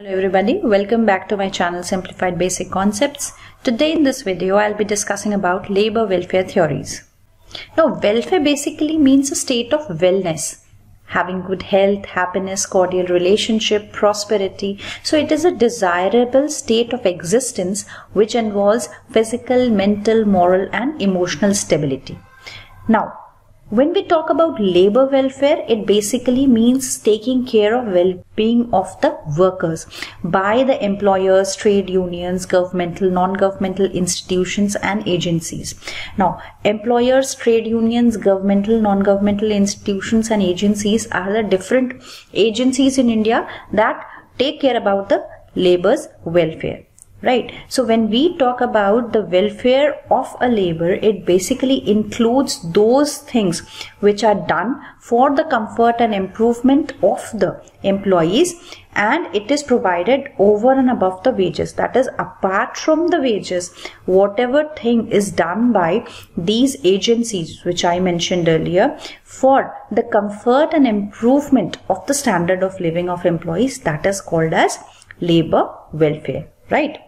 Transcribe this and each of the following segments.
Hello everybody, welcome back to my channel Simplified Basic Concepts. Today in this video I'll be discussing about labor welfare theories. Now welfare basically means a state of wellness, having good health, happiness, cordial relationship, prosperity. So it is a desirable state of existence which involves physical, mental, moral and emotional stability. Now when we talk about labor welfare, it basically means taking care of well-being of the workers by the employers, trade unions, governmental, non-governmental institutions and agencies. Now, employers, trade unions, governmental, non-governmental institutions and agencies are the different agencies in India that take care about the labor's welfare. Right. So when we talk about the welfare of a labor, it basically includes those things which are done for the comfort and improvement of the employees, and it is provided over and above the wages. That is, apart from the wages, whatever thing is done by these agencies which I mentioned earlier for the comfort and improvement of the standard of living of employees, that is called as labor welfare. Right.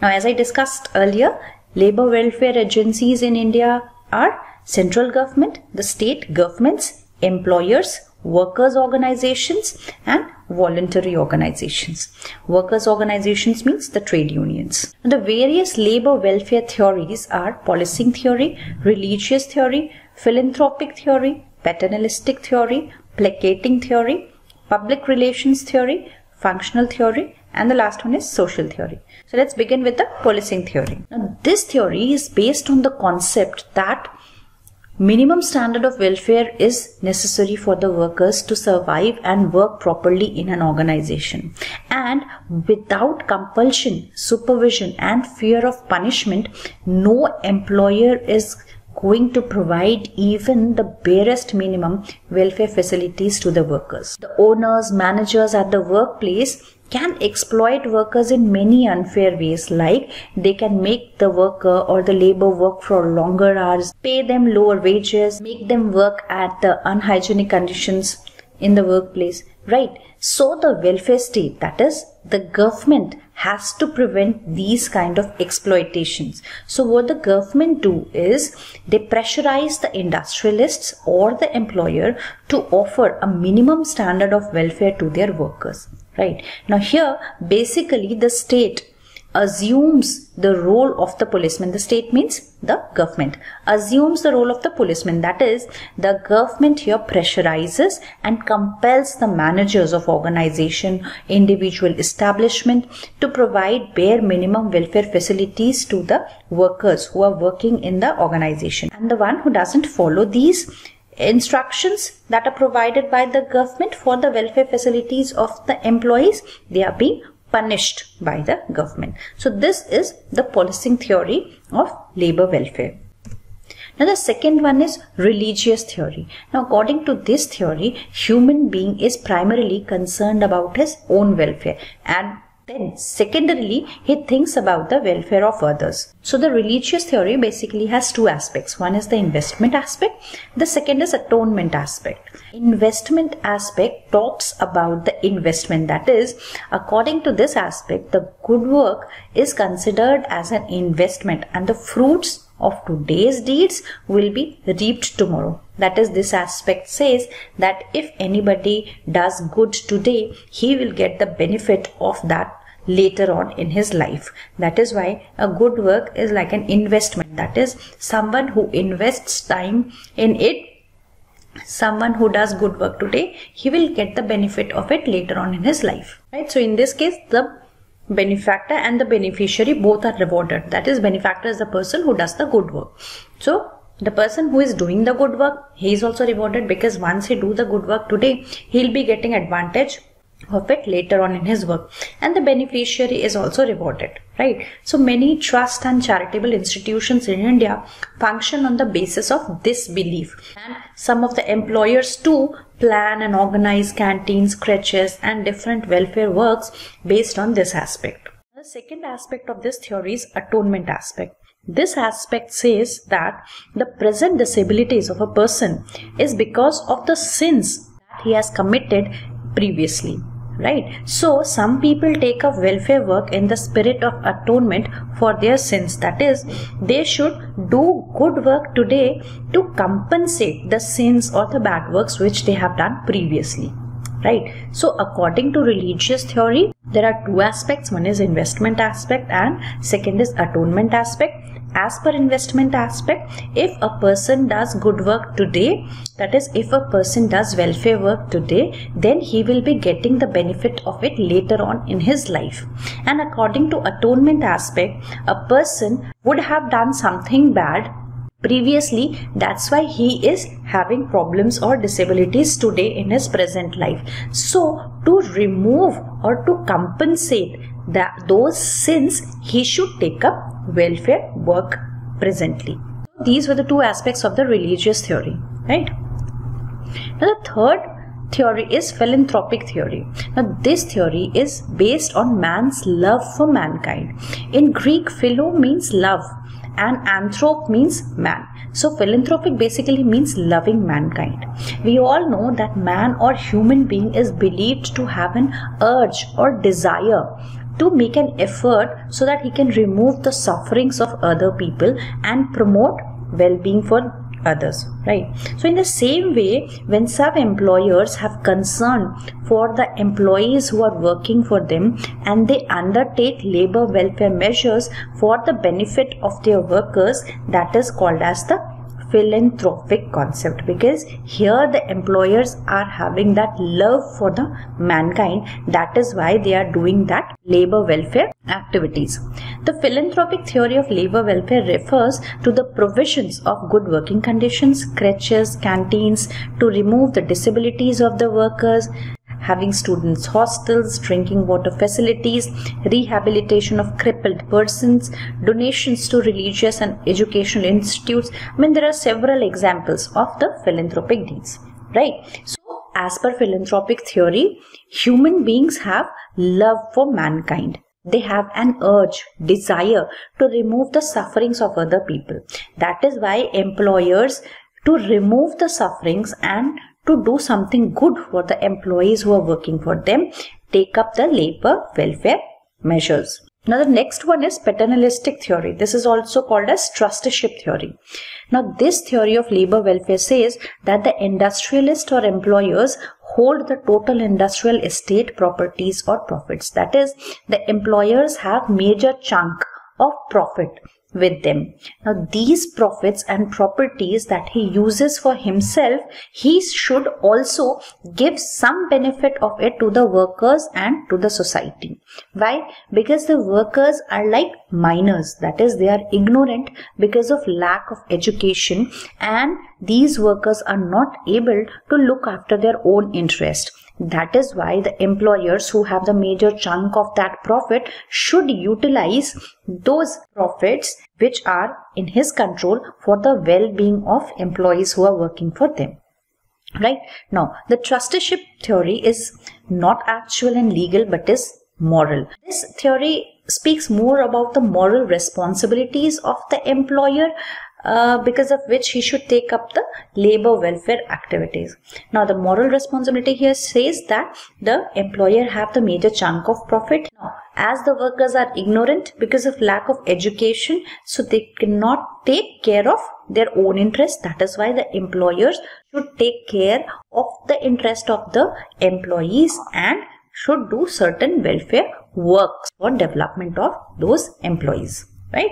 Now, as I discussed earlier, labor welfare agencies in India are central government, the state governments, employers, workers' organizations and voluntary organizations. Workers' organizations means the trade unions. The various labor welfare theories are policing theory, religious theory, philanthropic theory, paternalistic theory, placating theory, public relations theory, functional theory, and the last one is social theory. So let's begin with the policing theory. Now this theory is based on the concept that minimum standard of welfare is necessary for the workers to survive and work properly in an organization. And without compulsion, supervision and fear of punishment, no employer is going to provide even the barest minimum welfare facilities to the workers. The owners, managers at the workplace can exploit workers in many unfair ways, like they can make the worker or the labor work for longer hours, pay them lower wages, make them work at the unhygienic conditions in the workplace, right? So the welfare state, that is the government, has to prevent these kind of exploitations. So what the government do is they pressurize the industrialists or the employer to offer a minimum standard of welfare to their workers. Right. Now here basically the state assumes the role of the policeman. The state means the government assumes the role of the policeman. That is, the government here pressurizes and compels the managers of organization, individual establishment to provide bare minimum welfare facilities to the workers who are working in the organization. And the one who doesn't follow these instructions that are provided by the government for the welfare facilities of the employees, they are being punished by the government. So this is the policing theory of labor welfare. Now the second one is religious theory. Now according to this theory, human being is primarily concerned about his own welfare, and then secondarily he thinks about the welfare of others. So the religious theory basically has two aspects. One is the investment aspect, the second is atonement aspect. Investment aspect talks about the investment, that is, according to this aspect, the good work is considered as an investment and the fruits of today's deeds will be reaped tomorrow. That is, this aspect says that if anybody does good today, he will get the benefit of that later on in his life. That is why a good work is like an investment. That is, someone who invests time in it, someone who does good work today, he will get the benefit of it later on in his life. Right? So in this case, the benefactor and the beneficiary both are rewarded. That is, benefactor is the person who does the good work. So the person who is doing the good work, he is also rewarded, because once he do the good work today, he'll be getting advantage of it later on in his work, and the beneficiary is also rewarded, right? So many trust and charitable institutions in India function on the basis of this belief, and some of the employers too plan and organize canteens, creches and different welfare works based on this aspect. The second aspect of this theory is atonement aspect. This aspect says that the present disabilities of a person is because of the sins that he has committed previously, right? So some people take up welfare work in the spirit of atonement for their sins. That is, they should do good work today to compensate the sins or the bad works which they have done previously, right? So according to religious theory, there are two aspects. One is investment aspect and second is atonement aspect. As per investment aspect, if a person does good work today, that is, if a person does welfare work today, then he will be getting the benefit of it later on in his life. And according to atonement aspect, a person would have done something bad previously, that's why he is having problems or disabilities today in his present life. So to remove or to compensate those sins, he should take up welfare work presently. These were the two aspects of the religious theory, right? Now the third theory is philanthropic theory. Now this theory is based on man's love for mankind. In Greek, philo means love and anthrop means man. So philanthropic basically means loving mankind. We all know that man or human being is believed to have an urge or desire to make an effort so that he can remove the sufferings of other people and promote well-being for others, right? So in the same way, when some employers have concern for the employees who are working for them and they undertake labor welfare measures for the benefit of their workers, that is called as the philanthropic concept, because here the employers are having that love for the mankind. That is why they are doing that labor welfare activities. The philanthropic theory of labor welfare refers to the provisions of good working conditions, creches, canteens to remove the disabilities of the workers, having students' hostels, drinking water facilities, rehabilitation of crippled persons, donations to religious and educational institutes. I mean, there are several examples of the philanthropic deeds, right? So, as per philanthropic theory, human beings have love for mankind. They have an urge, desire to remove the sufferings of other people. That is why employers, to remove the sufferings and to do something good for the employees who are working for them, take up the labor welfare measures. Now the next one is paternalistic theory. This is also called as trusteeship theory. Now this theory of labor welfare says that the industrialist or employers hold the total industrial estate, properties or profits. That is, the employers have major chunk of profit with them. Now these profits and properties that he uses for himself, he should also give some benefit of it to the workers and to the society. Why? Because the workers are like minors, that is, they are ignorant because of lack of education, and these workers are not able to look after their own interest. That is why the employers who have the major chunk of that profit should utilize those profits which are in his control for the well-being of employees who are working for them. Right? Now, the trusteeship theory is not actual and legal but is moral. This theory speaks more about the moral responsibilities of the employer, because of which he should take up the labor welfare activities. Now the moral responsibility here says that the employer have the major chunk of profit. Now, as the workers are ignorant because of lack of education, so they cannot take care of their own interest. That is why the employers should take care of the interest of the employees and should do certain welfare works for development of those employees, right?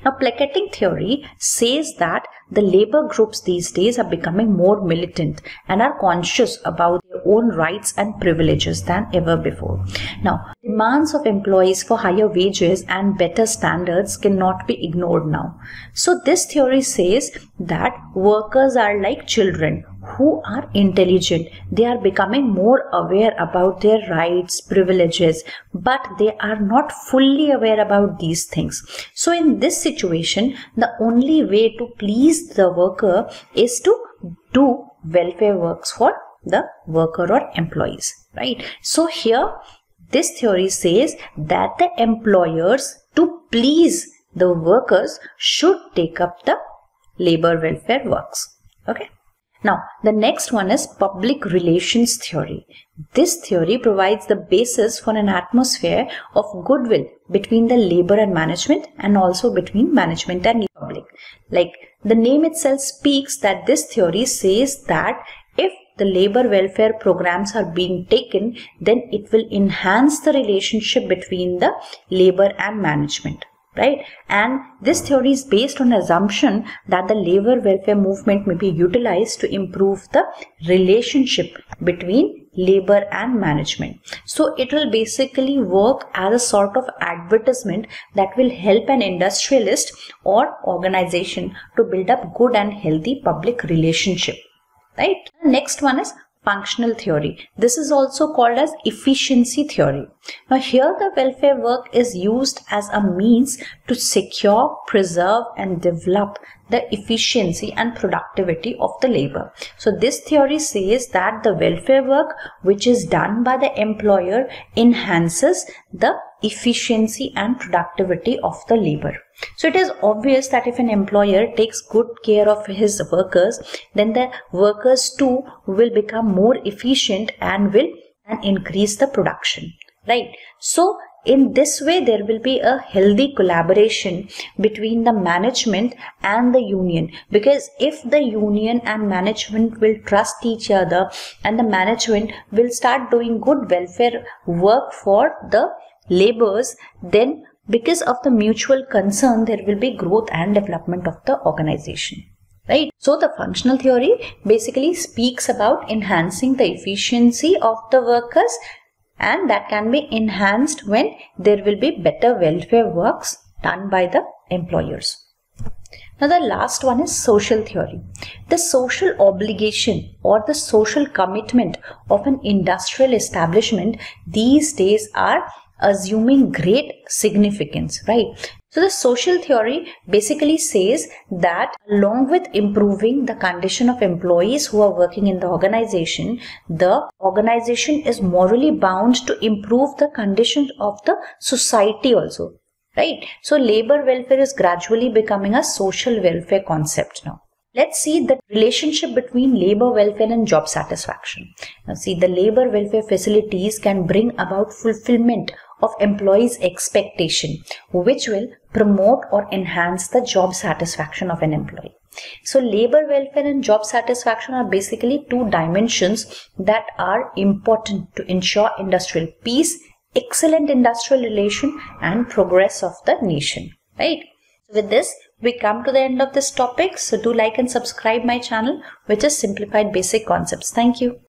Now, placating theory says that the labor groups these days are becoming more militant and are conscious about their own rights and privileges than ever before. Now, demands of employees for higher wages and better standards cannot be ignored now. So, this theory says that workers are like children who are intelligent. They are becoming more aware about their rights, privileges, but they are not fully aware about these things. So in this situation, the only way to please the worker is to do welfare works for the worker or employees, right? So here, this theory says that the employers, to please the workers, should take up the labor welfare works. Okay. Now, the next one is public relations theory. This theory provides the basis for an atmosphere of goodwill between the labor and management, and also between management and public. Like the name itself speaks that this theory says that if the labor welfare programs are being taken, then it will enhance the relationship between the labor and management. Right? And this theory is based on the assumption that the labor welfare movement may be utilized to improve the relationship between labor and management. So it will basically work as a sort of advertisement that will help an industrialist or organization to build up good and healthy public relationship. Right? Next one is functional theory. This is also called as efficiency theory. Now here the welfare work is used as a means to secure, preserve and develop the efficiency and productivity of the labor. So this theory says that the welfare work which is done by the employer enhances the efficiency and productivity of the labor. So it is obvious that if an employer takes good care of his workers, then the workers too will become more efficient and will increase the production, right? So in this way there will be a healthy collaboration between the management and the union, because if the union and management will trust each other and the management will start doing good welfare work for the laborers, then because of the mutual concern there will be growth and development of the organization. Right? So the functional theory basically speaks about enhancing the efficiency of the workers, and that can be enhanced when there will be better welfare works done by the employers. Now the last one is social theory. The social obligation or the social commitment of an industrial establishment these days are assuming great significance, right? So the social theory basically says that along with improving the condition of employees who are working in the organization is morally bound to improve the condition of the society also, right? So labor welfare is gradually becoming a social welfare concept now. Let's see the relationship between labor welfare and job satisfaction. Now see, the labor welfare facilities can bring about fulfillment of employees' expectation, which will promote or enhance the job satisfaction of an employee. So labor welfare and job satisfaction are basically two dimensions that are important to ensure industrial peace, excellent industrial relation and progress of the nation, right? So with this, we come to the end of this topic. So do like and subscribe my channel, which is Simplified Basic Concepts. Thank you.